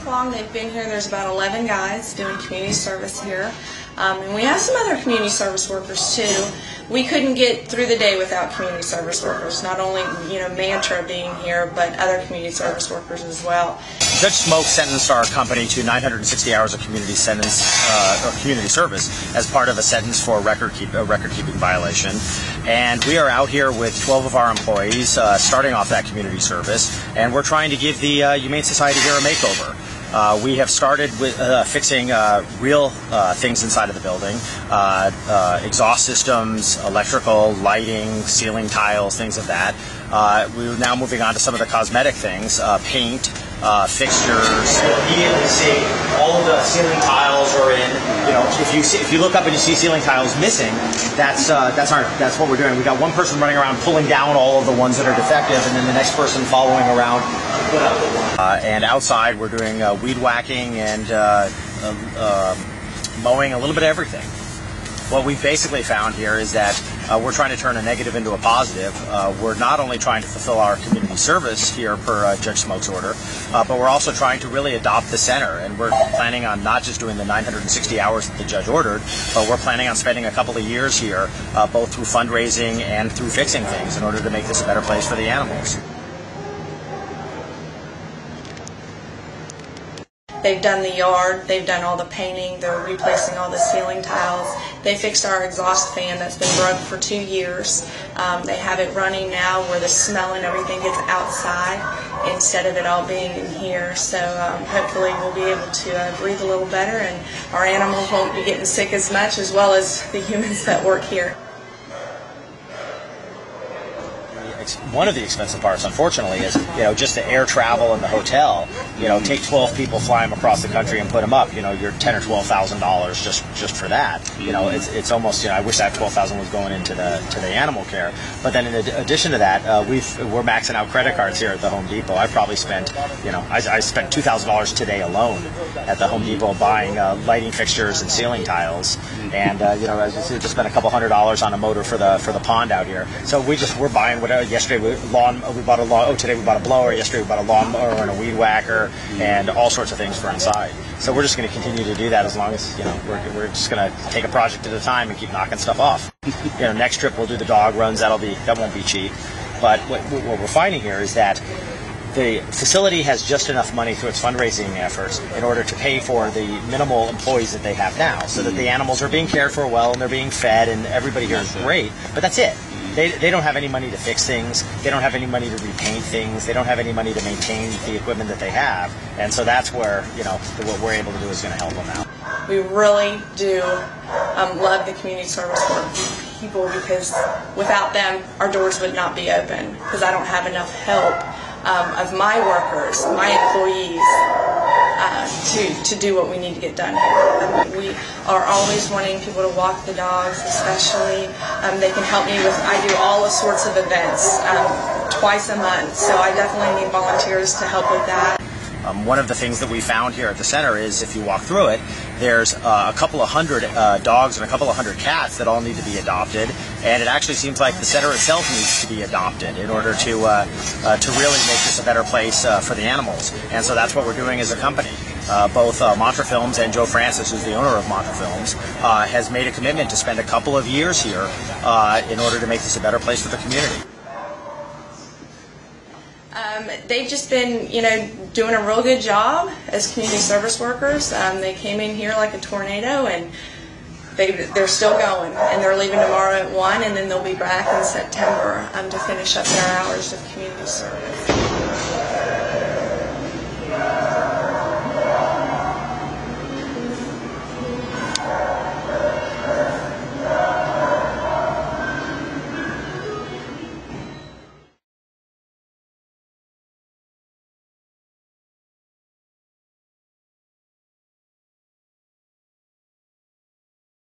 long they've been here, there's about 11 guys doing community service here. And we have some other community service workers too. We couldn't get through the day without community service workers. Not only, Mantra being here, but other community service workers as well. Judge Smoke sentenced our company to 960 hours of community service as part of a sentence for a record-keeping violation. And we are out here with 12 of our employees starting off that community service, and we're trying to give the Humane Society here a makeover. We have started with fixing real things inside of the building, exhaust systems, electrical, lighting, ceiling tiles, things of that. We're now moving on to some of the cosmetic things, paint, fixtures. Immediately see all of the ceiling tiles are in. If you look up and you see ceiling tiles missing, that's what we're doing. We got one person running around pulling down all of the ones that are defective, and then the next person following around. And outside we're doing weed whacking and mowing, a little bit of everything. What we've basically found here is that we're trying to turn a negative into a positive. We're not only trying to fulfill our community service here per Judge Smoke's order, but we're also trying to really adopt the center. And we're planning on not just doing the 960 hours that the judge ordered, but we're planning on spending a couple of years here, both through fundraising and through fixing things in order to make this a better place for the animals. They've done the yard, they've done all the painting, they're replacing all the ceiling tiles. They fixed our exhaust fan that's been broke for 2 years. They have it running now where the smell and everything gets outside instead of it all being in here. So hopefully we'll be able to breathe a little better, and our animals won't be getting sick as much, as well as the humans that work here. One of the expensive parts, unfortunately, is just the air travel and the hotel. Take 12 people, fly them across the country, and put them up. You're $10,000 or $12,000 just for that. It's almost. I wish that $12,000 was going into the animal care. But then in addition to that, we're maxing out credit cards here at the Home Depot. I probably spent I spent $2,000 today alone at the Home Depot buying lighting fixtures and ceiling tiles. And I just spent a couple $100 on a motor for the pond out here. So we're buying whatever. Yesterday we bought a lawn. Today we bought a blower. Yesterday we bought a lawnmower and a weed whacker and all sorts of things for inside. So we're just going to continue to do that as long as we're just going to take a project at a time and keep knocking stuff off. Next trip we'll do the dog runs. That won't be cheap. But what we're finding here is that the facility has just enough money through its fundraising efforts in order to pay for the minimal employees that they have now, so that the animals are being cared for well and they're being fed and everybody here is great. But that's it. They don't have any money to fix things. They don't have any money to repaint things. They don't have any money to maintain the equipment that they have. And so that's where, what we're able to do is going to help them out. We really do love the community service work people, because without them, our doors would not be open, because I don't have enough help of my workers, my employees, to do what we need to get done here. We are always wanting people to walk the dogs, especially. They can help me with, I do all sorts of events twice a month, so I definitely need volunteers to help with that. One of the things that we found here at the center is, if you walk through it, there's a couple of hundred dogs and a couple of hundred cats that all need to be adopted, and it actually seems like the center itself needs to be adopted in order to really make this a better place for the animals. And so that's what we're doing as a company. Both Mantra Films and Joe Francis, who's the owner of Mantra Films, has made a commitment to spend a couple of years here in order to make this a better place for the community. They've just been, doing a real good job as community service workers. They came in here like a tornado, and they're still going, and they're leaving tomorrow at 1, and then they'll be back in September to finish up their hours of community service.